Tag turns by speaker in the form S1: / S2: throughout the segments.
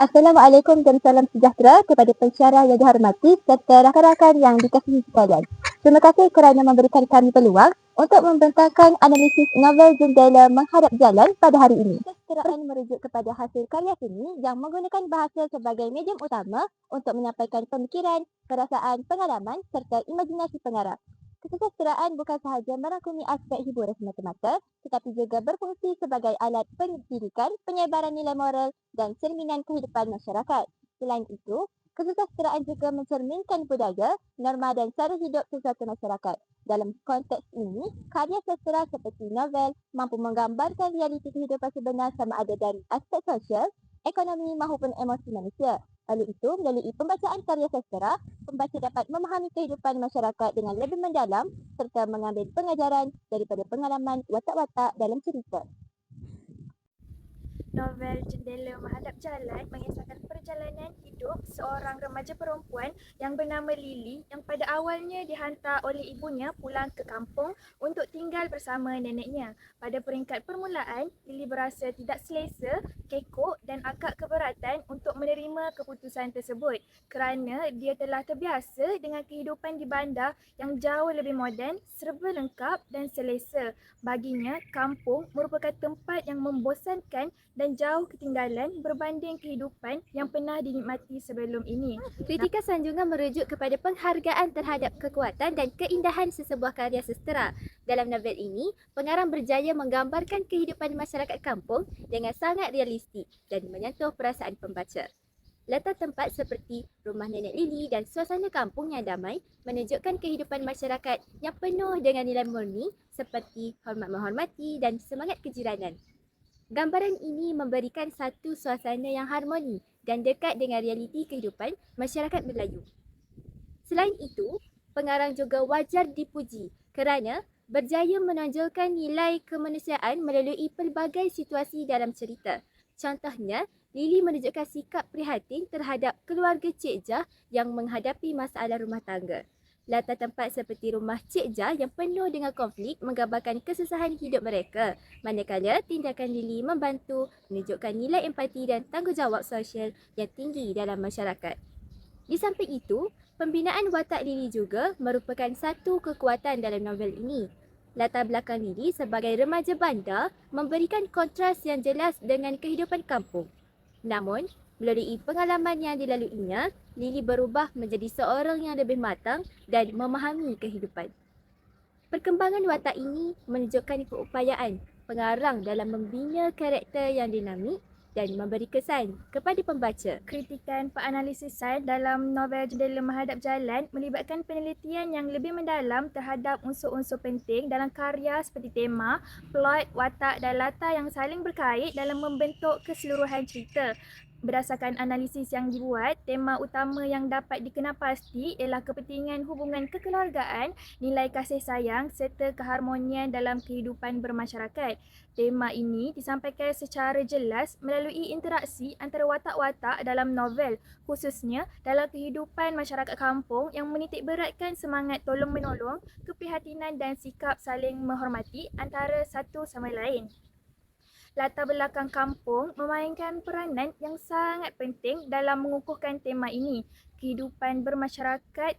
S1: Assalamualaikum dan salam sejahtera kepada pensyarah yang dihormati serta rakan-rakan yang dikasihi sekalian. Terima kasih kerana memberikan kami peluang untuk membentangkan analisis novel Jendela Menghadap Jalan pada hari ini. Kesejahteraan merujuk kepada hasil karya seni yang menggunakan bahasa sebagai medium utama untuk menyampaikan pemikiran, perasaan, pengalaman serta imajinasi pengarang. Kesejahteraan bukan sahaja merangkumi aspek hiburan semata-mata, tetapi juga berfungsi sebagai alat pendidikan, penyebaran nilai moral dan cerminan kehidupan masyarakat. Selain itu, kesejahteraan juga mencerminkan budaya, norma dan cara hidup sesuatu masyarakat. Dalam konteks ini, karya sastera seperti novel mampu menggambarkan realiti kehidupan sebenar sama ada dari aspek sosial, ekonomi maupun emosi manusia. Oleh itu, melalui pembacaan karya sastera, pembaca dapat memahami kehidupan masyarakat dengan lebih mendalam serta mengambil pengajaran daripada pengalaman watak-watak dalam cerita.
S2: Novel Jendela Menghadap Jalan mengisahkan perjalanan hidup seorang remaja perempuan yang bernama Lily yang pada awalnya dihantar oleh ibunya pulang ke kampung untuk tinggal bersama neneknya. Pada peringkat permulaan, Lily berasa tidak selesa, kekok dan agak keberatan untuk menerima keputusan tersebut kerana dia telah terbiasa dengan kehidupan di bandar yang jauh lebih moden, serba lengkap dan selesa. Baginya, kampung merupakan tempat yang membosankan dan jauh ketinggalan berbanding kehidupan yang pernah dinikmati sebelum ini.
S3: Kritika sanjungan merujuk kepada penghargaan terhadap kekuatan dan keindahan sesebuah karya sastera. Dalam novel ini, pengarang berjaya menggambarkan kehidupan masyarakat kampung dengan sangat realistik dan menyentuh perasaan pembaca. Latar tempat seperti rumah nenek Lily dan suasana kampung yang damai menunjukkan kehidupan masyarakat yang penuh dengan nilai murni seperti hormat menghormati dan semangat kejiranan. Gambaran ini memberikan satu suasana yang harmoni dan dekat dengan realiti kehidupan masyarakat Melayu. Selain itu, pengarang juga wajar dipuji kerana berjaya menonjolkan nilai kemanusiaan melalui pelbagai situasi dalam cerita. Contohnya, Lily menunjukkan sikap prihatin terhadap keluarga Cik Jah yang menghadapi masalah rumah tangga. Latar tempat seperti rumah Cik Jah yang penuh dengan konflik menggambarkan kesusahan hidup mereka, manakala tindakan Lily membantu menunjukkan nilai empati dan tanggungjawab sosial yang tinggi dalam masyarakat. Di samping itu, pembinaan watak Lily juga merupakan satu kekuatan dalam novel ini. Latar belakang Lily sebagai remaja bandar memberikan kontras yang jelas dengan kehidupan kampung. Namun, melalui pengalaman yang dilaluinya, Lily berubah menjadi seorang yang lebih matang dan memahami kehidupan. Perkembangan watak ini menunjukkan keupayaan pengarang dalam membina karakter yang dinamik dan memberi kesan kepada pembaca.
S2: Kritikan penganalisisan dalam novel Jendela Menghadap Jalan melibatkan penelitian yang lebih mendalam terhadap unsur-unsur penting dalam karya seperti tema, plot, watak dan latar yang saling berkait dalam membentuk keseluruhan cerita. Berdasarkan analisis yang dibuat, tema utama yang dapat dikenal pasti ialah kepentingan hubungan kekeluargaan, nilai kasih sayang serta keharmonian dalam kehidupan bermasyarakat. Tema ini disampaikan secara jelas melalui interaksi antara watak-watak dalam novel, khususnya dalam kehidupan masyarakat kampung yang menitik beratkan semangat tolong-menolong, keprihatinan dan sikap saling menghormati antara satu sama lain. Latar belakang kampung memainkan peranan yang sangat penting dalam mengukuhkan tema ini. Kehidupan bermasyarakat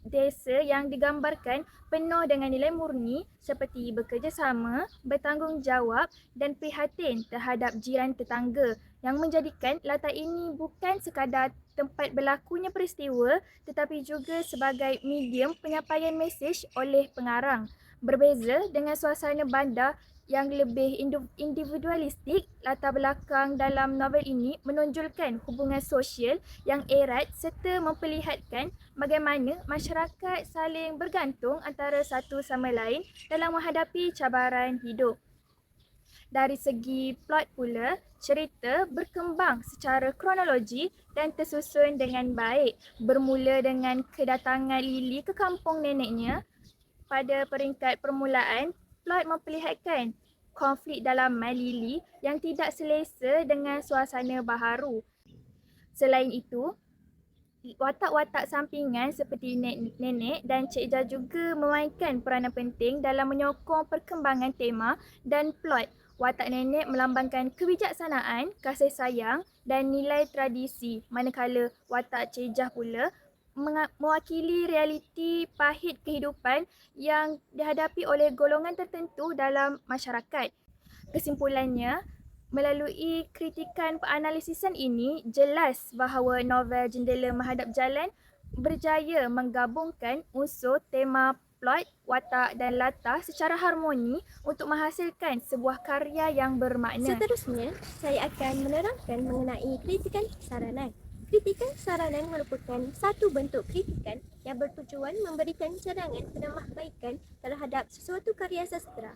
S2: desa yang digambarkan penuh dengan nilai murni seperti bekerjasama, bertanggungjawab dan prihatin terhadap jiran tetangga yang menjadikan latar ini bukan sekadar tempat berlakunya peristiwa tetapi juga sebagai medium penyampaian mesej oleh pengarang. Berbeza dengan suasana bandar yang lebih individualistik, latar belakang dalam novel ini menonjolkan hubungan sosial yang erat serta memperlihatkan bagaimana masyarakat saling bergantung antara satu sama lain dalam menghadapi cabaran hidup. Dari segi plot pula, cerita berkembang secara kronologi dan tersusun dengan baik. Bermula dengan kedatangan Lily ke kampung neneknya. Pada peringkat permulaan, plot memperlihatkan konflik dalaman Lily yang tidak selesa dengan suasana baharu. Selain itu, watak-watak sampingan seperti nenek dan Cik Jah juga memainkan peranan penting dalam menyokong perkembangan tema dan plot. Watak nenek melambangkan kebijaksanaan, kasih sayang dan nilai tradisi, manakala watak cejah pula mewakili realiti pahit kehidupan yang dihadapi oleh golongan tertentu dalam masyarakat. Kesimpulannya, melalui kritikan penganalisisan ini, jelas bahawa novel Jendela Menghadap Jalan berjaya menggabungkan unsur tema plot, watak dan latar secara harmoni untuk menghasilkan sebuah karya yang bermakna.
S3: Seterusnya, saya akan menerangkan mengenai kritikan saranan. Kritikan saranan merupakan satu bentuk kritikan yang bertujuan memberikan cadangan penambahbaikan terhadap sesuatu karya sastera.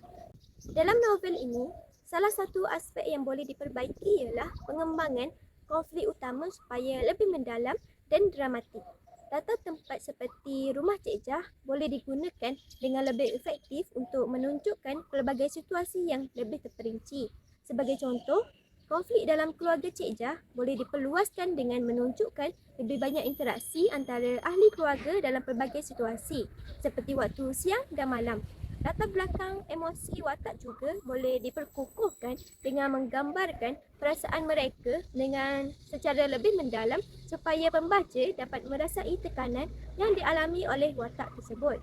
S3: Dalam novel ini, salah satu aspek yang boleh diperbaiki ialah pengembangan konflik utama supaya lebih mendalam dan dramatik. Latar tempat seperti rumah Cik Jah boleh digunakan dengan lebih efektif untuk menunjukkan pelbagai situasi yang lebih terperinci. Sebagai contoh, konflik dalam keluarga Cik Jah boleh diperluaskan dengan menunjukkan lebih banyak interaksi antara ahli keluarga dalam pelbagai situasi, seperti waktu siang dan malam. Latar belakang emosi watak juga boleh diperkukuhkan dengan menggambarkan perasaan mereka dengan secara lebih mendalam supaya pembaca dapat merasai tekanan yang dialami oleh watak tersebut.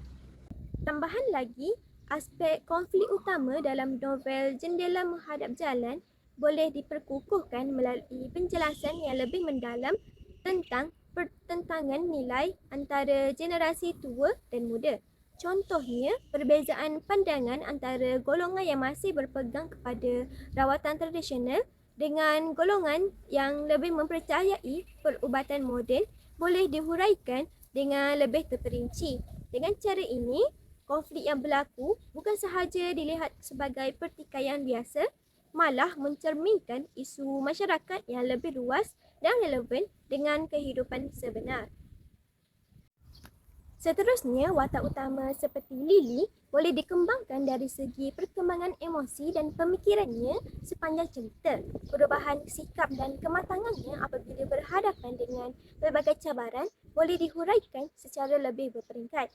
S3: Tambahan lagi, aspek konflik utama dalam novel Jendela Menghadap Jalan boleh diperkukuhkan melalui penjelasan yang lebih mendalam tentang pertentangan nilai antara generasi tua dan muda. Contohnya, perbezaan pandangan antara golongan yang masih berpegang kepada rawatan tradisional dengan golongan yang lebih mempercayai perubatan moden boleh dihuraikan dengan lebih terperinci. Dengan cara ini, konflik yang berlaku bukan sahaja dilihat sebagai pertikaian biasa, malah mencerminkan isu masyarakat yang lebih luas dan relevan dengan kehidupan sebenar. Seterusnya, watak utama seperti Lily boleh dikembangkan dari segi perkembangan emosi dan pemikirannya sepanjang cerita. Perubahan sikap dan kematangannya apabila berhadapan dengan pelbagai cabaran boleh dihuraikan secara lebih berperingkat.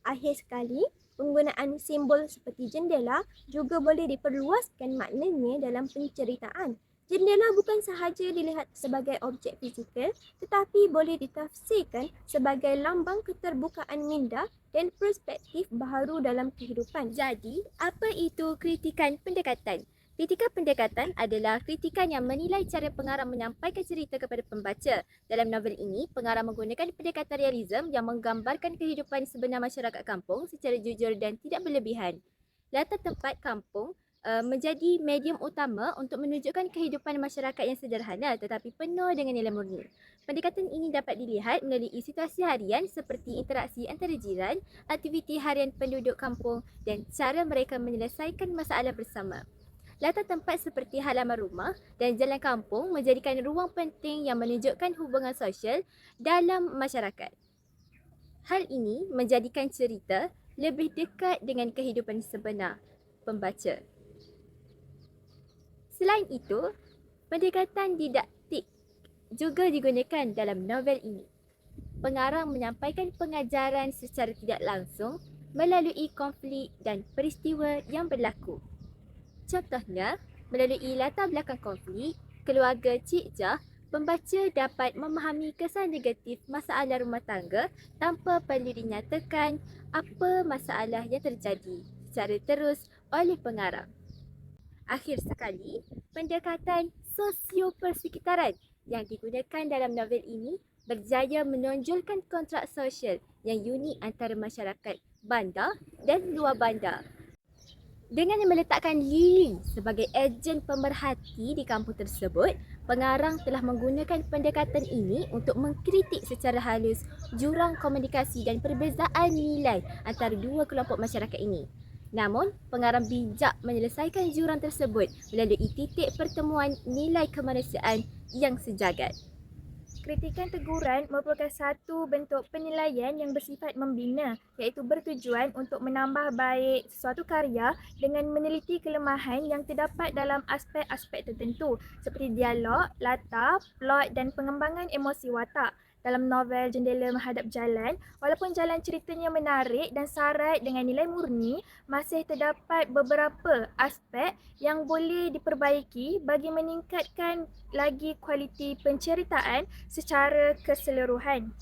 S3: Akhir sekali, penggunaan simbol seperti jendela juga boleh diperluaskan maknanya dalam penceritaan. Jendela bukan sahaja dilihat sebagai objek fizikal, tetapi boleh ditafsirkan sebagai lambang keterbukaan minda dan perspektif baharu dalam kehidupan. Jadi, apa itu kritikan pendekatan? Kritikan pendekatan adalah kritikan yang menilai cara pengarang menyampaikan cerita kepada pembaca. Dalam novel ini, pengarang menggunakan pendekatan realisme yang menggambarkan kehidupan sebenar masyarakat kampung secara jujur dan tidak berlebihan. Latar tempat kampung menjadi medium utama untuk menunjukkan kehidupan masyarakat yang sederhana tetapi penuh dengan nilai murni. Pendekatan ini dapat dilihat melalui situasi harian seperti interaksi antara jiran, aktiviti harian penduduk kampung dan cara mereka menyelesaikan masalah bersama. Latar tempat seperti halaman rumah dan jalan kampung menjadikan ruang penting yang menunjukkan hubungan sosial dalam masyarakat. Hal ini menjadikan cerita lebih dekat dengan kehidupan sebenar pembaca. Selain itu, pendekatan didaktik juga digunakan dalam novel ini. Pengarang menyampaikan pengajaran secara tidak langsung melalui konflik dan peristiwa yang berlaku. Contohnya, melalui latar belakang konflik, keluarga Cik Jah, pembaca dapat memahami kesan negatif masalah rumah tangga tanpa perlu dinyatakan apa masalah yang terjadi secara terus oleh pengarang. Akhir sekali, pendekatan sosio-persekitaran yang digunakan dalam novel ini berjaya menonjolkan kontrak sosial yang unik antara masyarakat bandar dan luar bandar. Dengan meletakkan Lily sebagai ejen pemerhati di kampung tersebut, pengarang telah menggunakan pendekatan ini untuk mengkritik secara halus jurang komunikasi dan perbezaan nilai antara dua kelompok masyarakat ini. Namun, pengarang bijak menyelesaikan jurang tersebut melalui titik pertemuan nilai kemanusiaan yang sejagat.
S2: Kritikan teguran merupakan satu bentuk penilaian yang bersifat membina, iaitu bertujuan untuk menambah baik sesuatu karya dengan meneliti kelemahan yang terdapat dalam aspek-aspek tertentu seperti dialog, latar, plot dan pengembangan emosi watak. dalam novel Jendela Menghadap Jalan. Walaupun jalan ceritanya menarik dan syarat dengan nilai murni, masih terdapat beberapa aspek yang boleh diperbaiki bagi meningkatkan lagi kualiti penceritaan secara keseluruhan.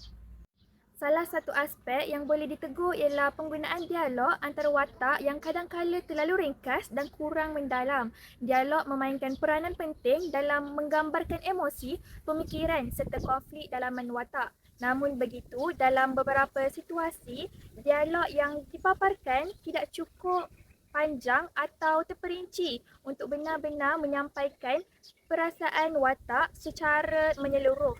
S2: Salah satu aspek yang boleh ditegur ialah penggunaan dialog antara watak yang kadang-kala terlalu ringkas dan kurang mendalam. Dialog memainkan peranan penting dalam menggambarkan emosi, pemikiran serta konflik dalaman watak. Namun begitu, dalam beberapa situasi, dialog yang dipaparkan tidak cukup panjang atau terperinci untuk benar-benar menyampaikan perasaan watak secara menyeluruh.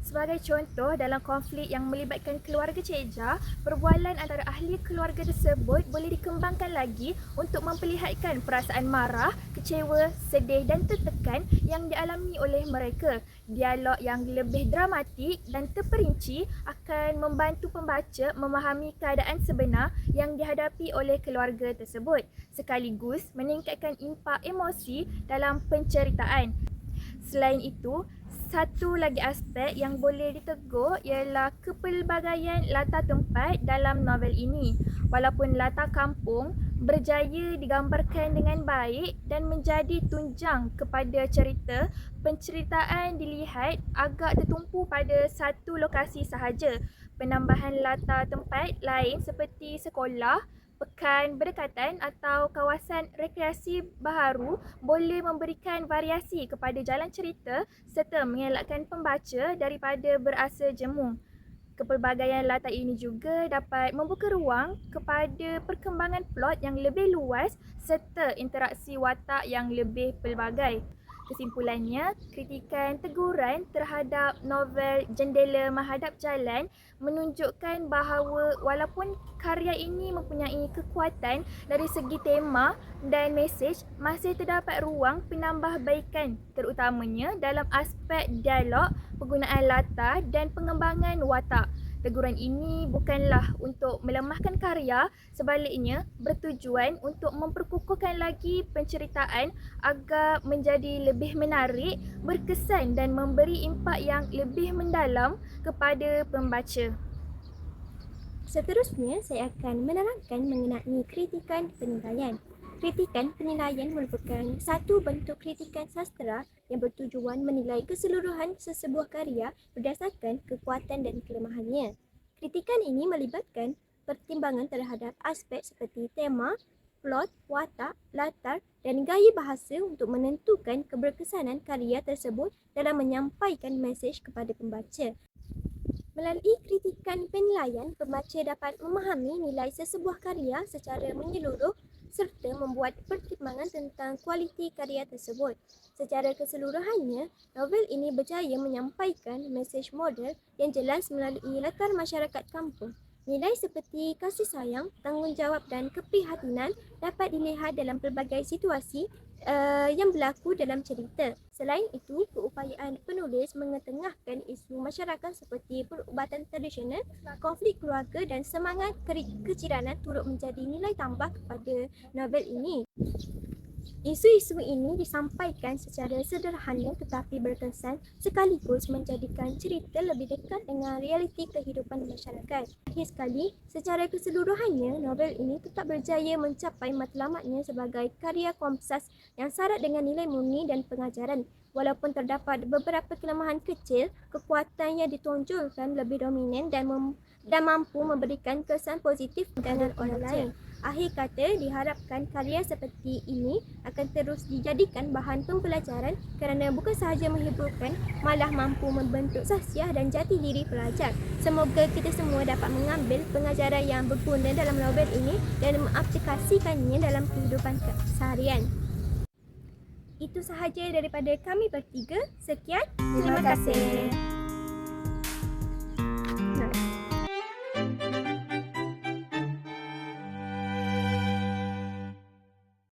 S2: Sebagai contoh, dalam konflik yang melibatkan keluarga Cik Jah, perbualan antara ahli keluarga tersebut boleh dikembangkan lagi untuk memperlihatkan perasaan marah, kecewa, sedih dan tertekan yang dialami oleh mereka. Dialog yang lebih dramatik dan terperinci akan membantu pembaca memahami keadaan sebenar yang dihadapi oleh keluarga tersebut, sekaligus meningkatkan impak emosi dalam penceritaan. Selain itu, satu lagi aspek yang boleh ditegur ialah kepelbagaian latar tempat dalam novel ini. Walaupun latar kampung berjaya digambarkan dengan baik dan menjadi tunjang kepada cerita, penceritaan dilihat agak tertumpu pada satu lokasi sahaja. Penambahan latar tempat lain seperti sekolah, pekan berdekatan atau kawasan rekreasi baharu boleh memberikan variasi kepada jalan cerita serta mengelakkan pembaca daripada berasa jemu. Kepelbagaian latar ini juga dapat membuka ruang kepada perkembangan plot yang lebih luas serta interaksi watak yang lebih pelbagai. Kesimpulannya, kritikan teguran terhadap novel Jendela Menghadap Jalan menunjukkan bahawa walaupun karya ini mempunyai kekuatan dari segi tema dan mesej, masih terdapat ruang penambahbaikan terutamanya dalam aspek dialog, penggunaan latar dan pengembangan watak. Teguran ini bukanlah untuk melemahkan karya, sebaliknya bertujuan untuk memperkukuhkan lagi penceritaan agar menjadi lebih menarik, berkesan dan memberi impak yang lebih mendalam kepada pembaca.
S3: Seterusnya, saya akan menerangkan mengenai kritikan penilaian. Kritikan penilaian merupakan satu bentuk kritikan sastera yang bertujuan menilai keseluruhan sesebuah karya berdasarkan kekuatan dan kelemahannya. Kritikan ini melibatkan pertimbangan terhadap aspek seperti tema, plot, watak, latar dan gaya bahasa untuk menentukan keberkesanan karya tersebut dalam menyampaikan mesej kepada pembaca. Melalui kritikan penilaian, pembaca dapat memahami nilai sesebuah karya secara menyeluruh serta membuat pertimbangan tentang kualiti karya tersebut. Secara keseluruhannya, novel ini berjaya menyampaikan mesej moral yang jelas melalui latar masyarakat kampung. Nilai seperti kasih sayang, tanggungjawab dan keprihatinan dapat dilihat dalam pelbagai situasi yang berlaku dalam cerita. Selain itu, keupayaan penulis mengetengahkan isu masyarakat seperti perubatan tradisional, konflik keluarga dan semangat keciranan turut menjadi nilai tambah kepada novel ini. Isu-isu ini disampaikan secara sederhana tetapi berkesan sekaligus menjadikan cerita lebih dekat dengan realiti kehidupan masyarakat. Akhir sekali, secara keseluruhannya, novel ini tetap berjaya mencapai matlamatnya sebagai karya komsas yang syarat dengan nilai murni dan pengajaran. Walaupun terdapat beberapa kelemahan kecil, kekuatannya ditonjolkan lebih dominan dan mampu memberikan kesan positif dengan orang lain. Akhir kata, diharapkan karya seperti ini akan terus dijadikan bahan pembelajaran kerana bukan sahaja menghiburkan, malah mampu membentuk sahsiah dan jati diri pelajar. Semoga kita semua dapat mengambil pengajaran yang berguna dalam novel ini dan mengaplikasikannya dalam kehidupan seharian. Itu sahaja daripada kami bertiga. Sekian, terima kasih.